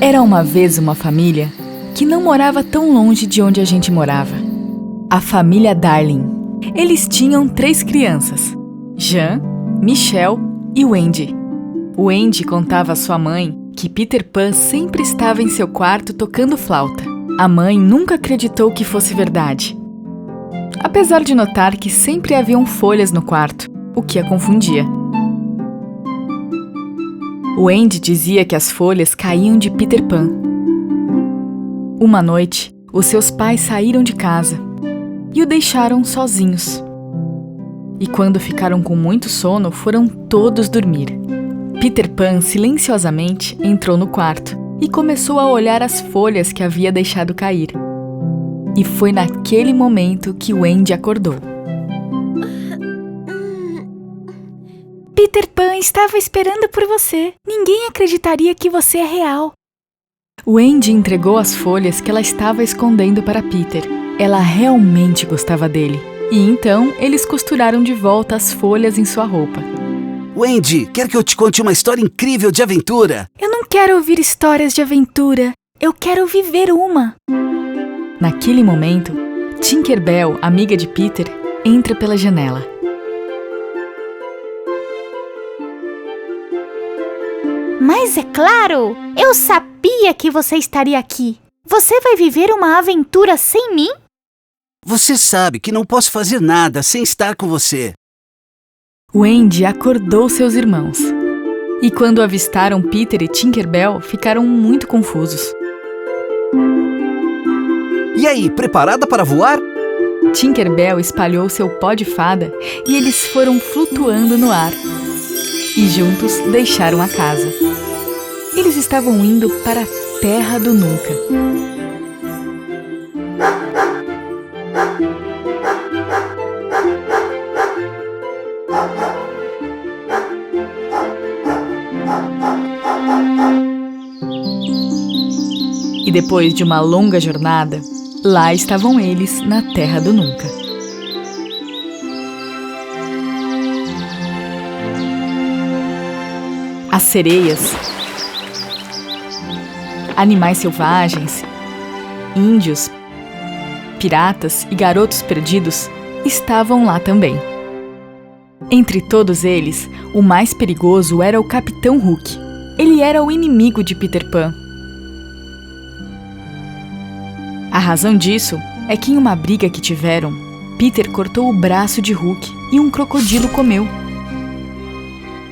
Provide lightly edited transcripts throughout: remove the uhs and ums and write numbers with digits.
Era uma vez uma família que não morava tão longe de onde a gente morava. A família Darling. Eles tinham 3 crianças: Jean, Michel e Wendy. O Wendy contava à sua mãe que Peter Pan sempre estava em seu quarto tocando flauta. A mãe nunca acreditou que fosse verdade, apesar de notar que sempre haviam folhas no quarto, o que a confundia. Wendy dizia que as folhas caíam de Peter Pan. Uma noite, os seus pais saíram de casa e o deixaram sozinhos. E quando ficaram com muito sono, foram todos dormir. Peter Pan silenciosamente entrou no quarto e começou a olhar as folhas que havia deixado cair. E foi naquele momento que Wendy acordou. Peter Pan estava esperando por você. Ninguém acreditaria que você é real. Wendy entregou as folhas que ela estava escondendo para Peter. Ela realmente gostava dele. E então eles costuraram de volta as folhas em sua roupa. Wendy, quer que eu te conte uma história incrível de aventura? Eu não quero ouvir histórias de aventura. Eu quero viver uma. Naquele momento, Tinkerbell, amiga de Peter, entra pela janela. Mas é claro, eu sabia que você estaria aqui. Você vai viver uma aventura sem mim? Você sabe que não posso fazer nada sem estar com você. Wendy acordou seus irmãos. E quando avistaram Peter e Tinkerbell, ficaram muito confusos. E aí, preparada para voar? Tinkerbell espalhou seu pó de fada e eles foram flutuando no ar. E juntos deixaram a casa. Eles estavam indo para a Terra do Nunca. E depois de uma longa jornada, lá estavam eles na Terra do Nunca. As sereias, animais selvagens, índios, piratas e garotos perdidos estavam lá também. Entre todos eles, o mais perigoso era o Capitão Hook. Ele era o inimigo de Peter Pan. A razão disso é que em uma briga que tiveram, Peter cortou o braço de Hook e um crocodilo comeu.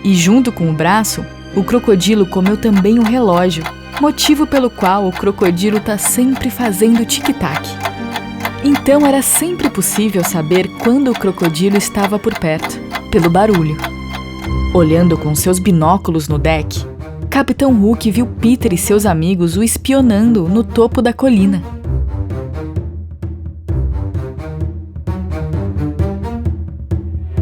E junto com o braço, o crocodilo comeu também o relógio, motivo pelo qual o crocodilo está sempre fazendo tic-tac. Então era sempre possível saber quando o crocodilo estava por perto, pelo barulho. Olhando com seus binóculos no deck, Capitão Hook viu Peter e seus amigos o espionando no topo da colina.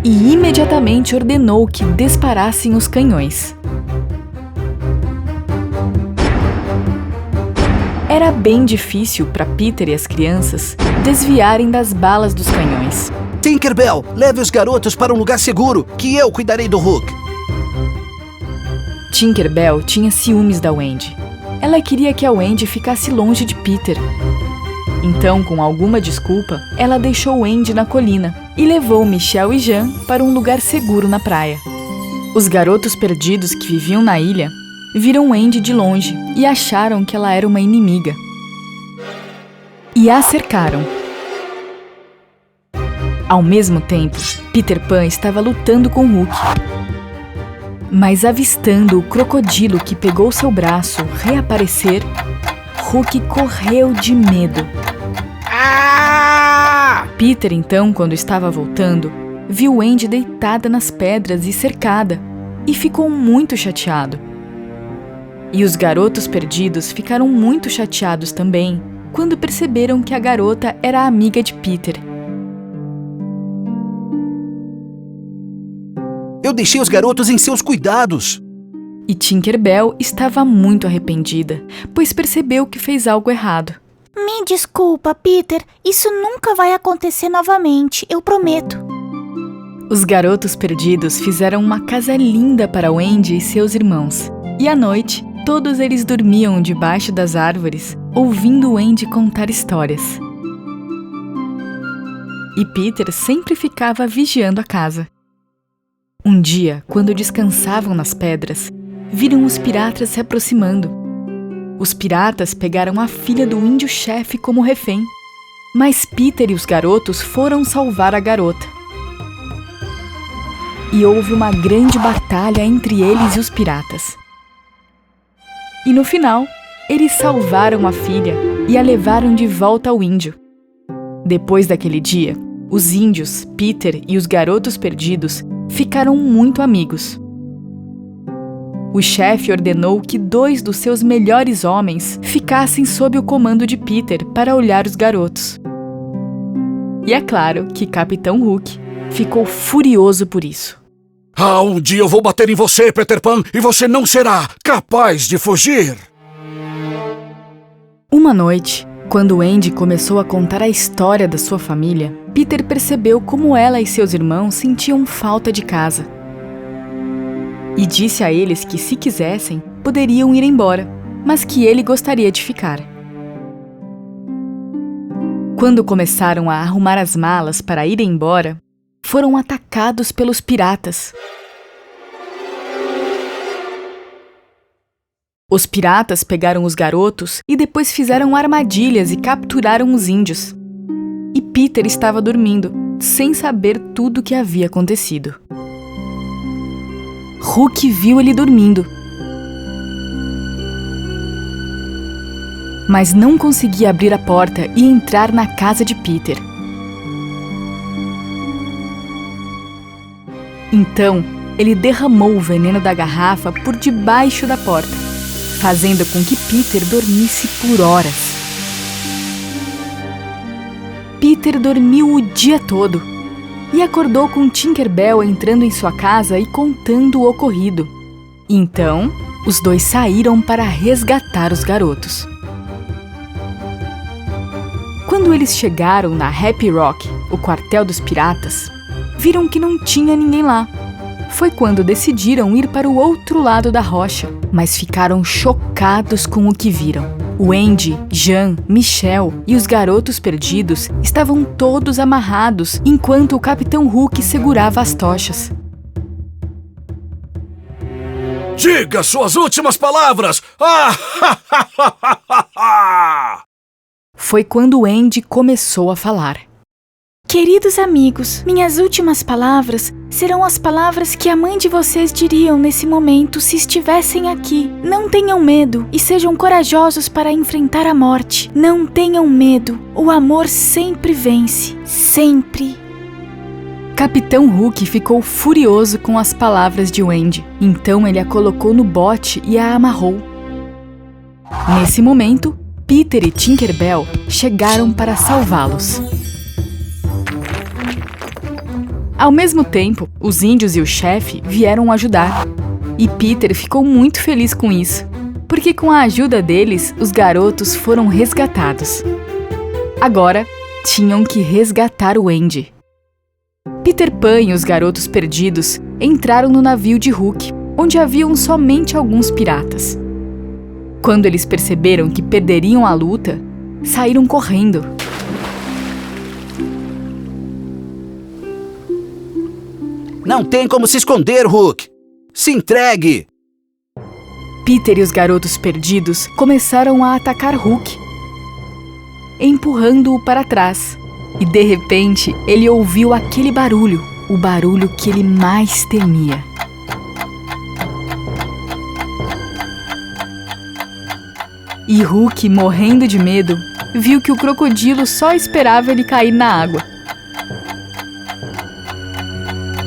E imediatamente ordenou que disparassem os canhões. Era bem difícil para Peter e as crianças desviarem das balas dos canhões. Tinkerbell, leve os garotos para um lugar seguro, que eu cuidarei do Hook. Tinkerbell tinha ciúmes da Wendy. Ela queria que a Wendy ficasse longe de Peter. Então, com alguma desculpa, ela deixou Wendy na colina e levou Michel e Jean para um lugar seguro na praia. Os garotos perdidos que viviam na ilha viram Wendy de longe e acharam que ela era uma inimiga. E a cercaram. Ao mesmo tempo, Peter Pan estava lutando com Hook. Mas avistando o crocodilo que pegou seu braço reaparecer, Hook correu de medo. Peter, então, quando estava voltando, viu Wendy deitada nas pedras e cercada, e ficou muito chateado. E os garotos perdidos ficaram muito chateados também, quando perceberam que a garota era amiga de Peter. Eu deixei os garotos em seus cuidados. E Tinkerbell estava muito arrependida, pois percebeu que fez algo errado. Me desculpa, Peter. Isso nunca vai acontecer novamente, eu prometo. Os garotos perdidos fizeram uma casa linda para Wendy e seus irmãos. E à noite, todos eles dormiam debaixo das árvores, ouvindo o Andy contar histórias. E Peter sempre ficava vigiando a casa. Um dia, quando descansavam nas pedras, viram os piratas se aproximando. Os piratas pegaram a filha do índio-chefe como refém, mas Peter e os garotos foram salvar a garota. E houve uma grande batalha entre eles e os piratas. E no final, eles salvaram a filha e a levaram de volta ao índio. Depois daquele dia, os índios, Peter e os garotos perdidos ficaram muito amigos. O chefe ordenou que 2 dos seus melhores homens ficassem sob o comando de Peter para olhar os garotos. E é claro que Capitão Hook ficou furioso por isso. Um dia eu vou bater em você, Peter Pan, e você não será capaz de fugir! Uma noite, quando Andy começou a contar a história da sua família, Peter percebeu como ela e seus irmãos sentiam falta de casa. E disse a eles que, se quisessem, poderiam ir embora, mas que ele gostaria de ficar. Quando começaram a arrumar as malas para ir embora, foram atacados pelos piratas. Os piratas pegaram os garotos e depois fizeram armadilhas e capturaram os índios. E Peter estava dormindo, sem saber tudo o que havia acontecido. Hook viu ele dormindo, mas não conseguia abrir a porta e entrar na casa de Peter. Então, ele derramou o veneno da garrafa por debaixo da porta, fazendo com que Peter dormisse por horas. Peter dormiu o dia todo e acordou com Tinker Bell entrando em sua casa e contando o ocorrido. Então, os 2 saíram para resgatar os garotos. Quando eles chegaram na Happy Rock, o quartel dos piratas, viram que não tinha ninguém lá. Foi quando decidiram ir para o outro lado da rocha, mas ficaram chocados com o que viram. O Andy, Jean, Michel e os garotos perdidos estavam todos amarrados enquanto o Capitão Hook segurava as tochas. Diga suas últimas palavras! Foi quando o Andy começou a falar. Queridos amigos, minhas últimas palavras serão as palavras que a mãe de vocês diriam nesse momento se estivessem aqui. Não tenham medo e sejam corajosos para enfrentar a morte. Não tenham medo, o amor sempre vence. Sempre. Capitão Hook ficou furioso com as palavras de Andy. Então ele a colocou no bote e a amarrou. Nesse momento, Peter e Tinker Bell chegaram para salvá-los. Ao mesmo tempo, os índios e o chefe vieram ajudar. E Peter ficou muito feliz com isso, porque com a ajuda deles, os garotos foram resgatados. Agora, tinham que resgatar o Andy. Peter Pan e os garotos perdidos entraram no navio de Hook, onde haviam somente alguns piratas. Quando eles perceberam que perderiam a luta, saíram correndo. Não tem como se esconder, Hook! Se entregue! Peter e os garotos perdidos começaram a atacar Hook, empurrando-o para trás. E de repente, ele ouviu aquele barulho, o barulho que ele mais temia. E Hook, morrendo de medo, viu que o crocodilo só esperava ele cair na água.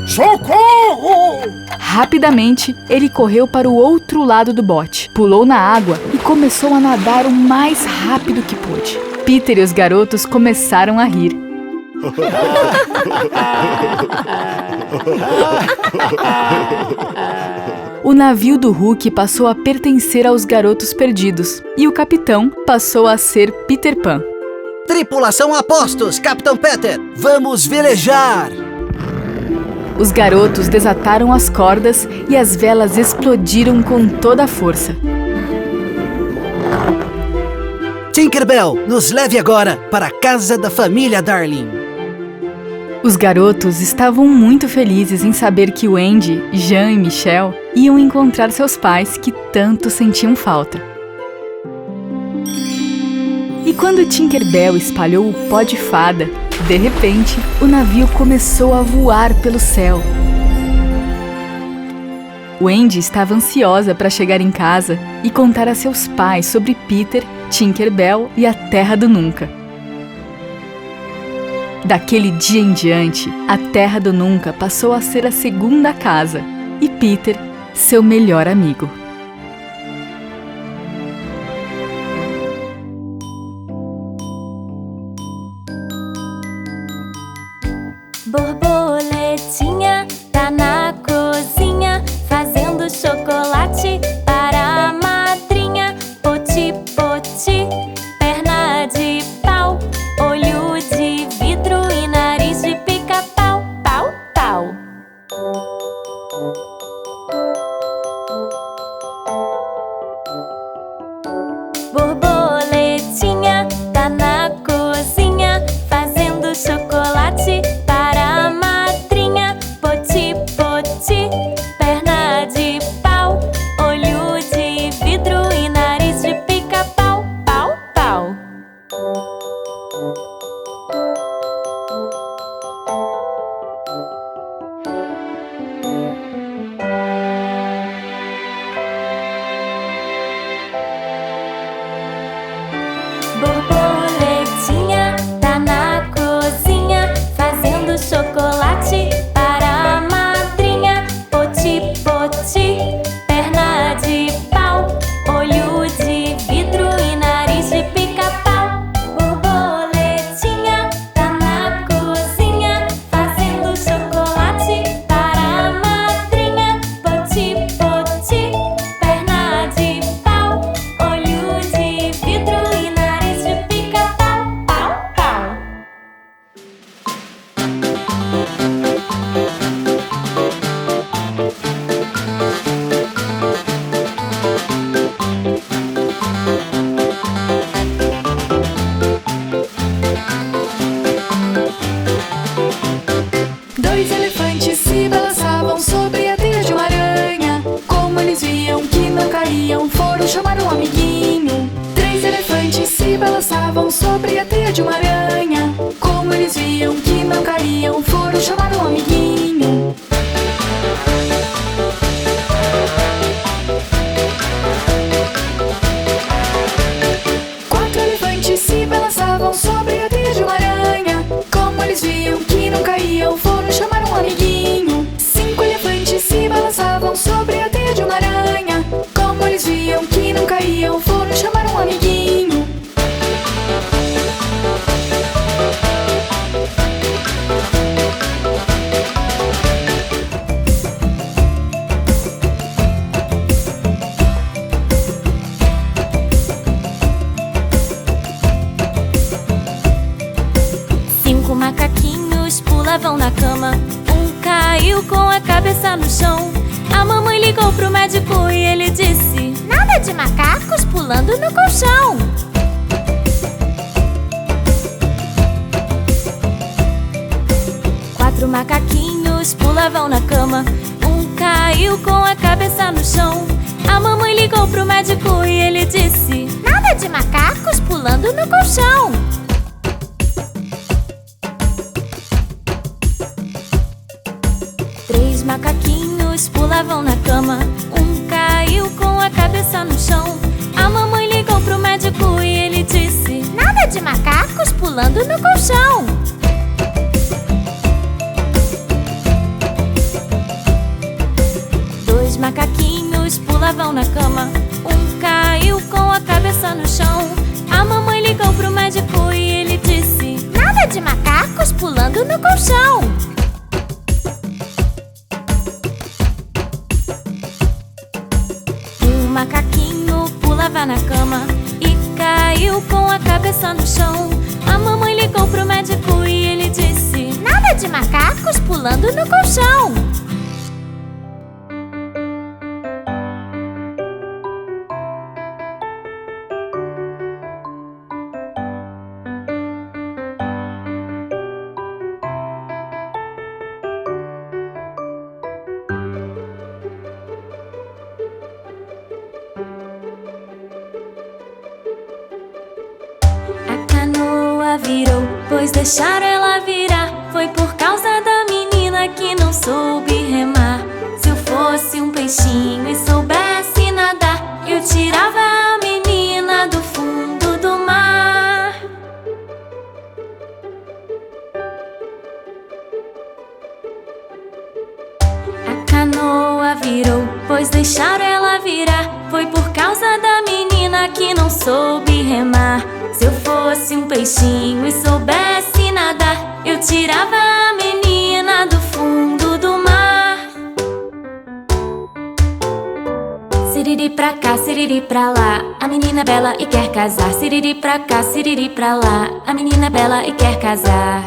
Socorro! Rapidamente, ele correu para o outro lado do bote, pulou na água e começou a nadar o mais rápido que pôde. Peter e os garotos começaram a rir. O navio do Hook passou a pertencer aos garotos perdidos e o capitão passou a ser Peter Pan. Tripulação a postos, Capitão Peter! Vamos velejar! Os garotos desataram as cordas e as velas explodiram com toda a força. Tinkerbell, nos leve agora para a casa da família Darling. Os garotos estavam muito felizes em saber que o Andy, Jean e Michelle iam encontrar seus pais que tanto sentiam falta. E quando Tinkerbell espalhou o pó de fada, de repente, o navio começou a voar pelo céu. O Andy estava ansiosa para chegar em casa e contar a seus pais sobre Peter, Tinkerbell e a Terra do Nunca. Daquele dia em diante, a Terra do Nunca passou a ser a segunda casa e Peter, seu melhor amigo. Borboletinha tá na cozinha fazendo chocolate para a madrinha. Poti, poti, perna de pau, olho de vidro e nariz de pica-pau. Pau, pau. Borboletinha tá na cozinha fazendo chocolate para a madrinha. Poti, poti, perna de pau, olho de vidro e nariz de pica-pau. Pau, pau. Borboletinha tá na cozinha fazendo chocolate para a madrinha. Poti, poti, perna de pau, olho de vidro e nariz de pica-pau. Borboletinha tá na cozinha fazendo chocolate para a madrinha. Poti, poti, perna de pau, olho de vidro e nariz de pica-pau. Pau, pau. Dois elefantes se balançavam sobre a teia de uma aranha. Como eles viam que não caíam, foram chamar um amiguinho. Três elefantes se balançavam sobre a teia de uma aranha. Como eles viam que não caíam, foram chamar um amiguinho. Quatro elefantes se balançavam sobre a teia de uma aranha. Como eles viam que não caíam, foram chamar um amiguinho. Cinco elefantes se balançavam sobre a teia de uma aranha. Como eles viam que não caíam, foram chamar um amiguinho. Cinco macaquinhos pulavam na cama. Um caiu com a cabeça no chão. A mamãe ligou pro médico e ele disse: nada de macacos pulando no colchão. Quatro macaquinhos pulavam na cama. Um caiu com a cabeça no chão. A mamãe ligou pro médico e ele disse: nada de macacos pulando no colchão. Três macaquinhos pulavam na cama. Um caiu com a cabeça no chão. A mamãe ligou pro médico e ele disse: nada de macacos pulando no colchão. Dois macaquinhos pulavam na cama. Um caiu com a cabeça no chão. A mamãe ligou pro médico e ele disse: nada de macacos pulando no colchão. Um macaquinho pulava na cama e caiu com a cabeça no chão. A mamãe ligou pro médico e ele disse: nada de macacos pulando no colchão. virou, pois deixaram ela virar. Foi por causa da menina que não soube remar. Se eu fosse um peixinho e soubesse nadar, eu tirava a menina do fundo do mar. A canoa virou, pois deixaram ela virar. Foi por causa da menina que não soube remar. Se eu fosse um peixinho e soubesse nadar, eu tirava a menina do fundo do mar. Siriri pra cá, siriri pra lá, a menina é bela e quer casar. Siriri pra cá, siriri pra lá, a menina é bela e quer casar.